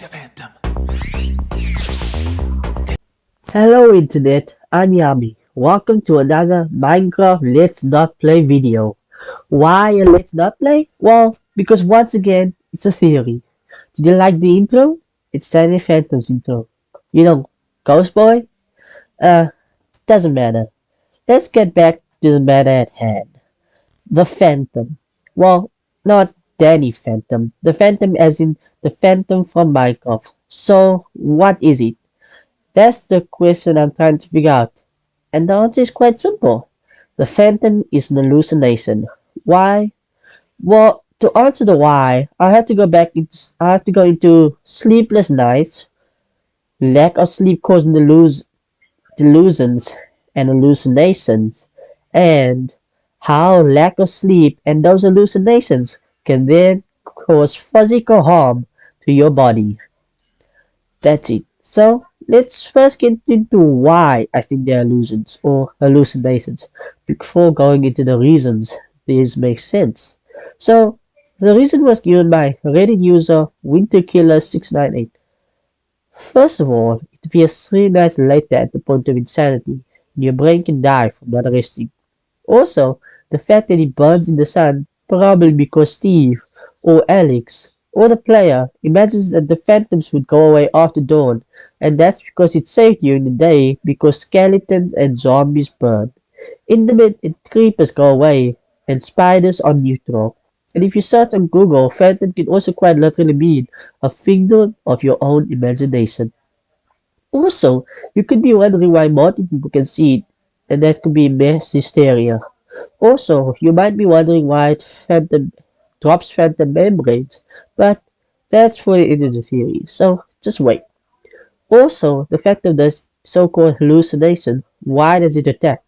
a phantom. Hello Internet, I'm Yami. Welcome to another Minecraft Let's Not Play video. Why a Let's Not Play? Well, because once again, it's a theory. Did you like the intro? It's Tiny Phantom's intro. You know, Ghost Boy? Uh, doesn't matter. Let's get back to the matter at hand. The Phantom. Well, not Danny Phantom. The Phantom as in the Phantom from Minecraft. So, what is it? That's the question I'm trying to figure out. And the answer is quite simple. The phantom is an hallucination. Why? Well, to answer the why, I have to go into sleepless nights, lack of sleep causing delusions and hallucinations, and how lack of sleep and those hallucinations can then cause physical harm to your body. That's it. So let's first get into why I think they're illusions or hallucinations before going into the reasons these make sense. So the reason was given by Reddit user WinterKiller698. First of all, it appears 3 nights later at the point of insanity, and your brain can die from not resting. Also, the fact that it burns in the sun, probably because Steve, or Alex, or the player imagines that the phantoms would go away after dawn, and that's because it's safe during the day because skeletons and zombies burn. In the mid, creepers go away, and spiders are neutral. And if you search on Google, phantom can also quite literally mean a figment of your own imagination. Also, you could be wondering why multiple people can see it, and that could be mass hysteria. Also, you might be wondering why it drops phantom membranes, but that's fully into the theory, so just wait. Also, the fact of this so-called hallucination, why does it attack?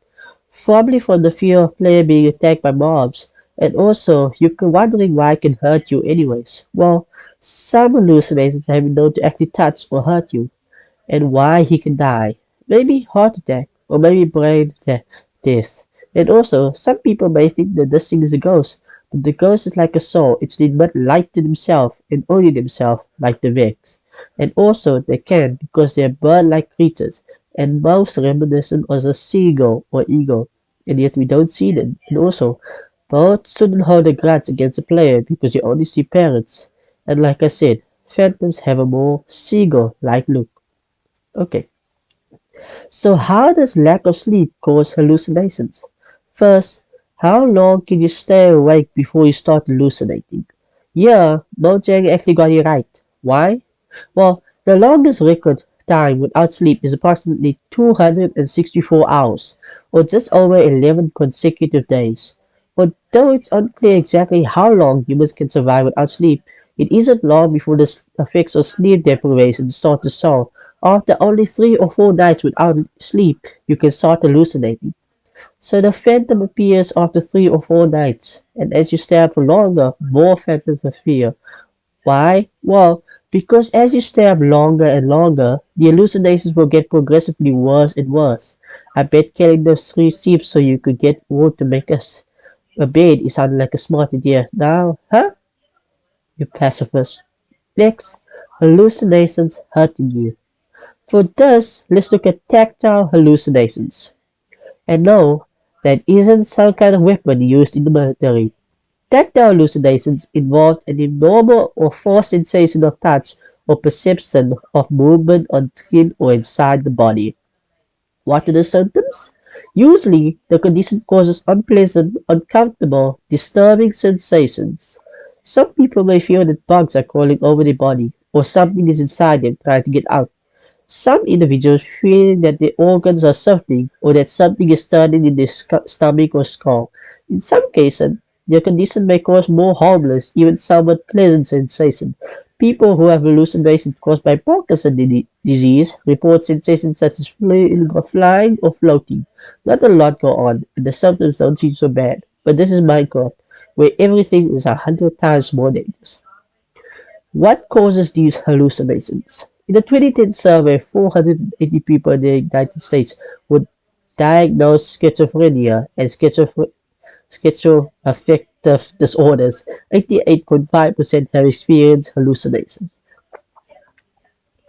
Probably from the fear of player being attacked by mobs, and also you're wondering why it can hurt you anyways. Well, some hallucinations have been known to actually touch or hurt you, and why he can die. Maybe heart attack, or maybe death. And also, some people may think that this thing is a ghost, but the ghost is like a soul. It's need but light to themselves and only themselves, like the Vex. And also, they can because they're bird-like creatures, and most reminiscent of a seagull or eagle, and yet we don't see them. And also, both shouldn't hold a grudge against a player because you only see parrots. And like I said, phantoms have a more seagull-like look. Okay, so how does lack of sleep cause hallucinations? First, how long can you stay awake before you start hallucinating? Yeah, Mojang actually got it right. Why? Well, the longest record time without sleep is approximately 264 hours, or just over 11 consecutive days. Although it's unclear exactly how long humans can survive without sleep, it isn't long before the effects of sleep deprivation start to show. After only 3 or 4 nights without sleep, you can start hallucinating. So the phantom appears after 3 or 4 nights, and as you stay up for longer, more phantoms appear. Why? Well, because as you stay up longer and longer, the hallucinations will get progressively worse and worse. I bet killing those 3 sheep so you could get wood to make us a bed is sounding like a smart idea. Now, huh? You pacifist. Next, hallucinations hurting you. For this, let's look at tactile hallucinations. And no, that isn't some kind of weapon used in the military. Tactile hallucinations involve an abnormal or false sensation of touch or perception of movement on skin or inside the body. What are the symptoms? Usually, the condition causes unpleasant, uncomfortable, disturbing sensations. Some people may feel that bugs are crawling over their body or something is inside them trying to get out. Some individuals feel that their organs are suffering or that something is turning in their stomach or skull. In some cases, their condition may cause more harmless, even somewhat pleasant sensation. People who have hallucinations caused by Parkinson's disease report sensations such as flying or floating. Not a lot go on, and the symptoms don't seem so bad. But this is Minecraft, where everything is 100 times more dangerous. What causes these hallucinations? In a 2010 survey, 480 people in the United States were diagnosed schizophrenia and schizoaffective disorders. 88.5% have experienced hallucinations.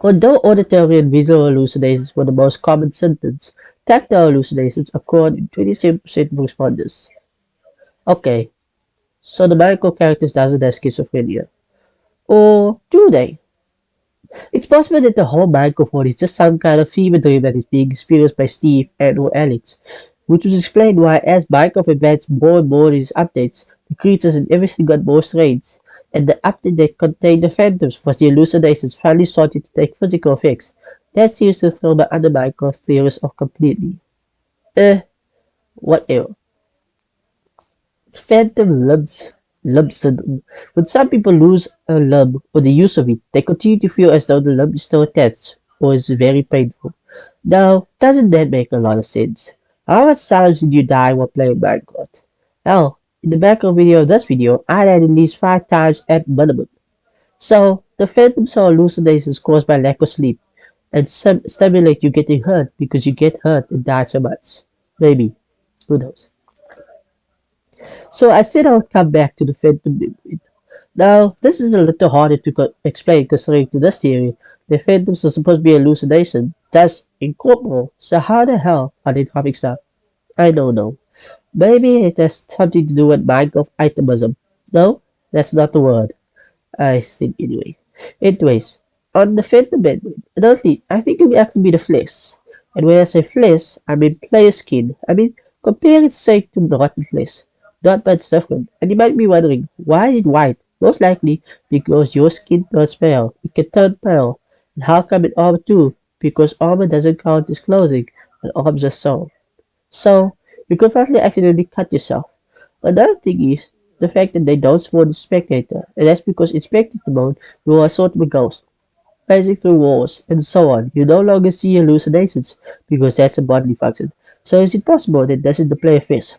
Although auditory and visual hallucinations were the most common symptoms, tactile hallucinations occurred in 27% of responders. Okay, so the micro characters doesn't have schizophrenia. Or do they? It's possible that the whole microphone is just some kind of fever dream that is being experienced by Steve and or Alex, which would explain why as Minecraft advanced more and more in its updates, the creatures and everything got more strange, and the update that contained the phantoms was the hallucinations finally started to take physical effects. That seems to throw my other Minecraft theories off completely. Whatever. Phantom lump syndrome. When some people lose a lump or the use of it, they continue to feel as though the lump is still attached or is very painful. Now, doesn't that make a lot of sense? How much times did you die while playing Minecraft? Hell, in the background video of this video, I died at least 5 times at minimum. So, the phantoms are hallucinations caused by lack of sleep and stimulate you getting hurt because you get hurt and die so much. Maybe. Who knows? So I said I would come back to the phantom memory. Now, this is a little harder to explain considering to this theory, the phantoms are supposed to be hallucination, thus incorporeal. So how the hell are they dropping stuff? I don't know. Maybe it has something to do with Minecraft itemism. No, that's not the word. I think anyway. Anyways, on the Phantom Bedouin, adultly, I think it will actually be the flesh. And when I say flesh, I mean player skin. I mean, compare it say to rotten flesh. Not much different. And you might be wondering, why is it white? Most likely because your skin turns pale. It can turn pale. And how come in armor too? Because armor doesn't count as clothing, and arms are so. So, you could probably accidentally cut yourself. Another thing is the fact that they don't spawn the spectator, and that's because in spectator mode you are sort of a ghost, passing through walls, and so on. You no longer see hallucinations, because that's a bodily function. So is it possible that this is the player face?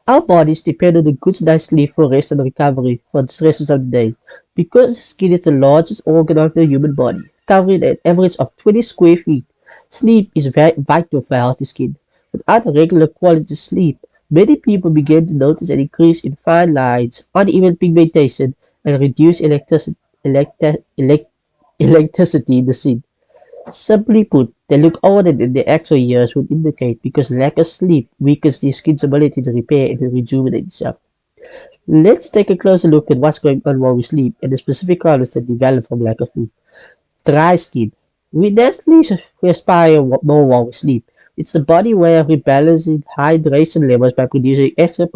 Our bodies depend on a good night's sleep for rest and recovery from the stresses of the day. Because the skin is the largest organ of the human body, covering an average of 20 square feet, sleep is vital for healthy skin. Without a regular quality sleep, many people begin to notice an increase in fine lines, uneven pigmentation, and reduced electricity in the skin. Simply put, they look older than their actual years would indicate because lack of sleep weakens the skin's ability to repair and rejuvenate itself. Let's take a closer look at what's going on while we sleep and the specific problems that develop from lack of sleep. Dry skin. We naturally respire more while we sleep. It's the body way of rebalancing hydration levels by producing extra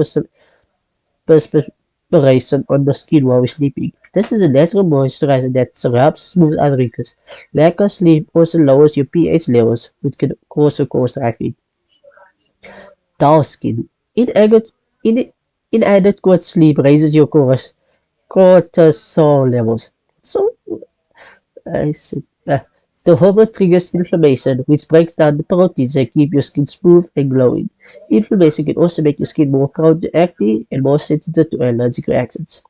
perspiration on the skin while we're sleeping. This is a natural moisturizer that helps smooth out wrinkles. Lack of sleep also lowers your pH levels, which can also cause dry skin. Dull skin. Inadequate, in, inadequate sleep raises your cortisol levels. So, I see. The hormone triggers inflammation, which breaks down the proteins that keep your skin smooth and glowing. Inflammation can also make your skin more prone to acne and more sensitive to allergic reactions.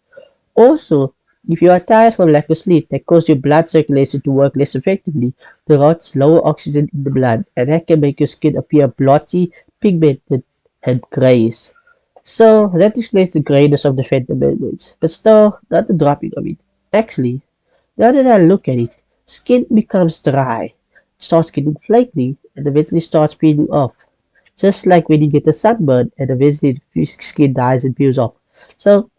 Also, if you are tired from lack of sleep, that causes your blood circulation to work less effectively throughout lower oxygen in the blood, and that can make your skin appear blotchy, pigmented, and grayish. So, that explains the grayness of the phantom membranes, but still, not the dropping of it. Actually, now that I look at it, skin becomes dry, starts getting flaky, and eventually starts peeling off. Just like when you get a sunburn and eventually the skin dies and peels off. So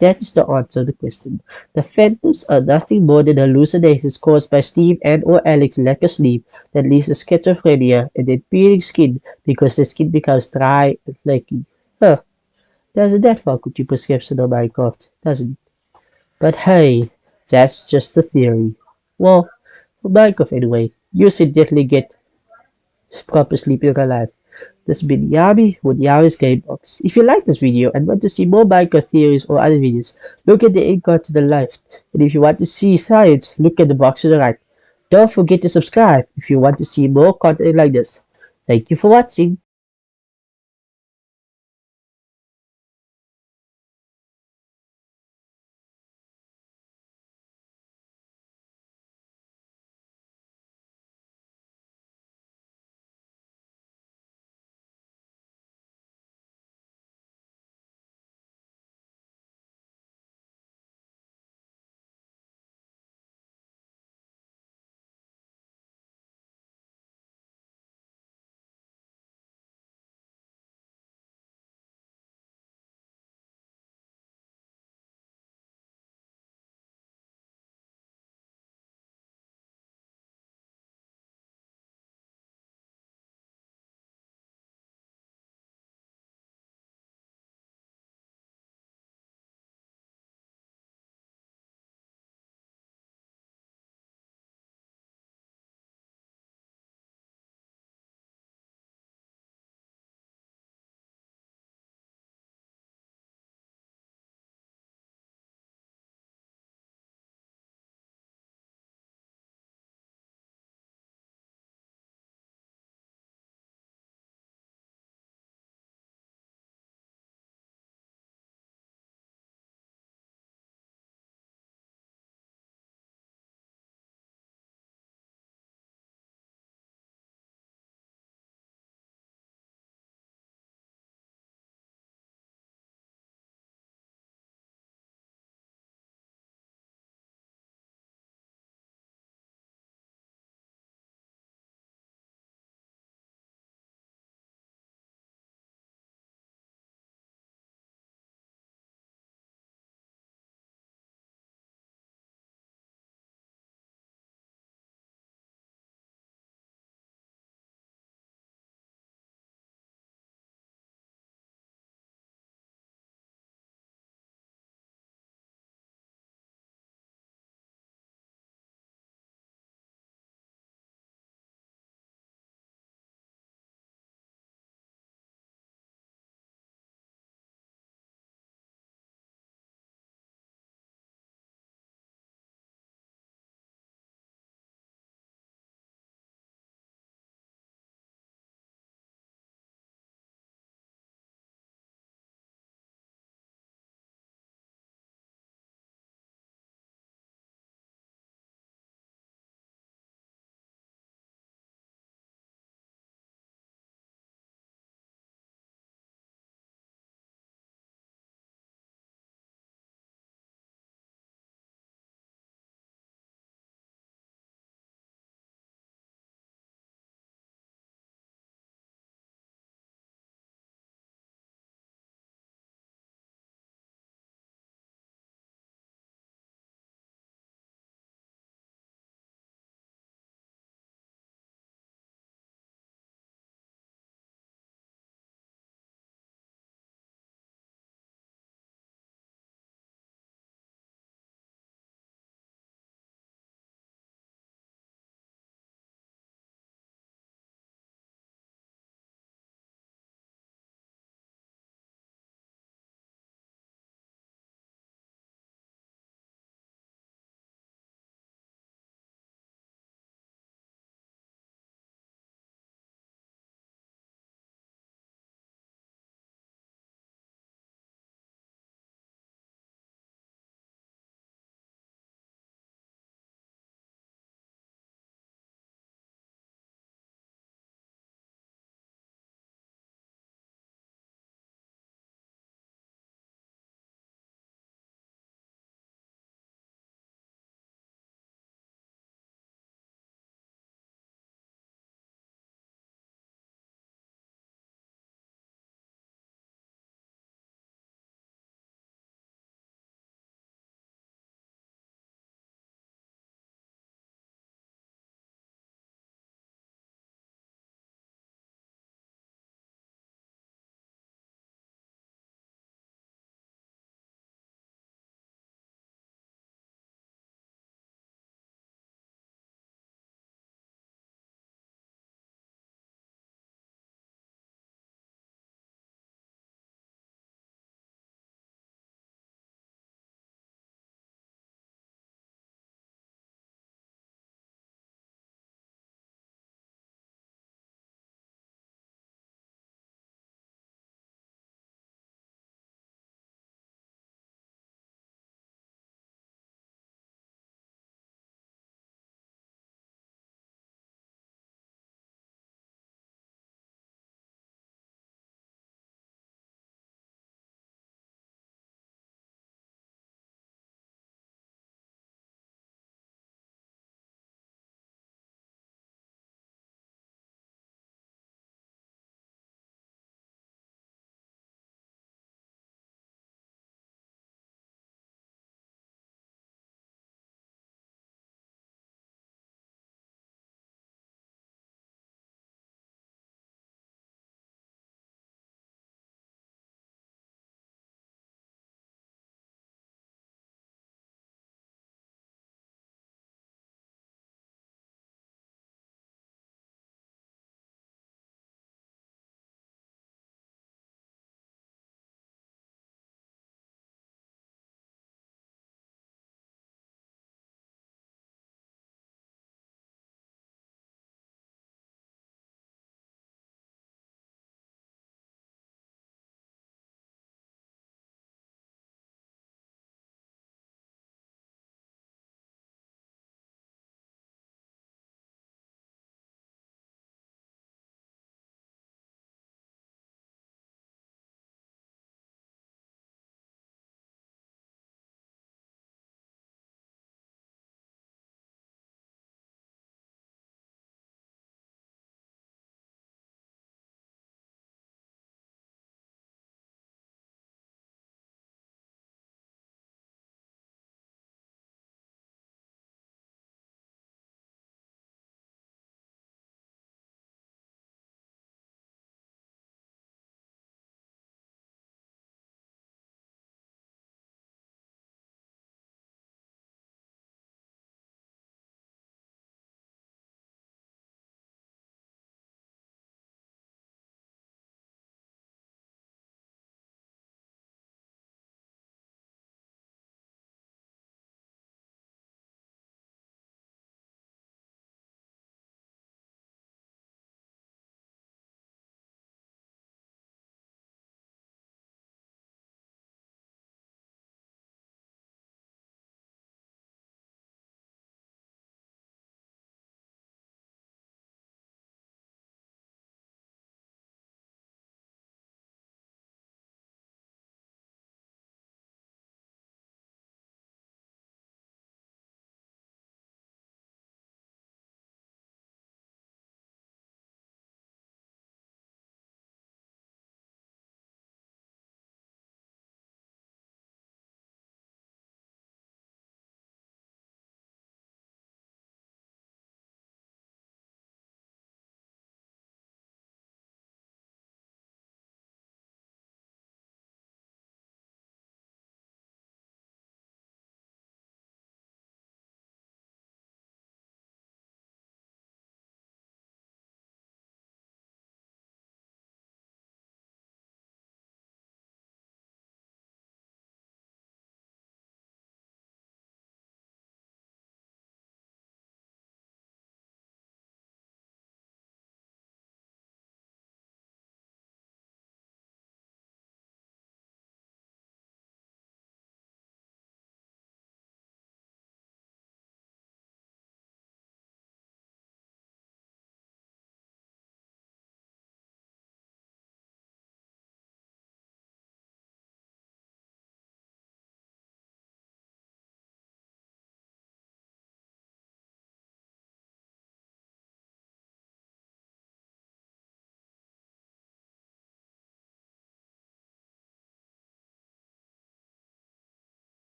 that is the answer to the question. The phantoms are nothing more than hallucinations caused by Steve and or Alex's lack of sleep that leads to schizophrenia and then peeling skin because the skin becomes dry and flaky. Huh, doesn't that fuck with your prescription on Minecraft, doesn't it? But hey, that's just a theory. Well, for Minecraft anyway, you should definitely get proper sleep in real life. This has been Yami with Yami'sGameBox. If you like this video and want to see more Minecraft theories or other videos, look at the ink card to the left. And if you want to see science, look at the box to the right. Don't forget to subscribe if you want to see more content like this. Thank you for watching.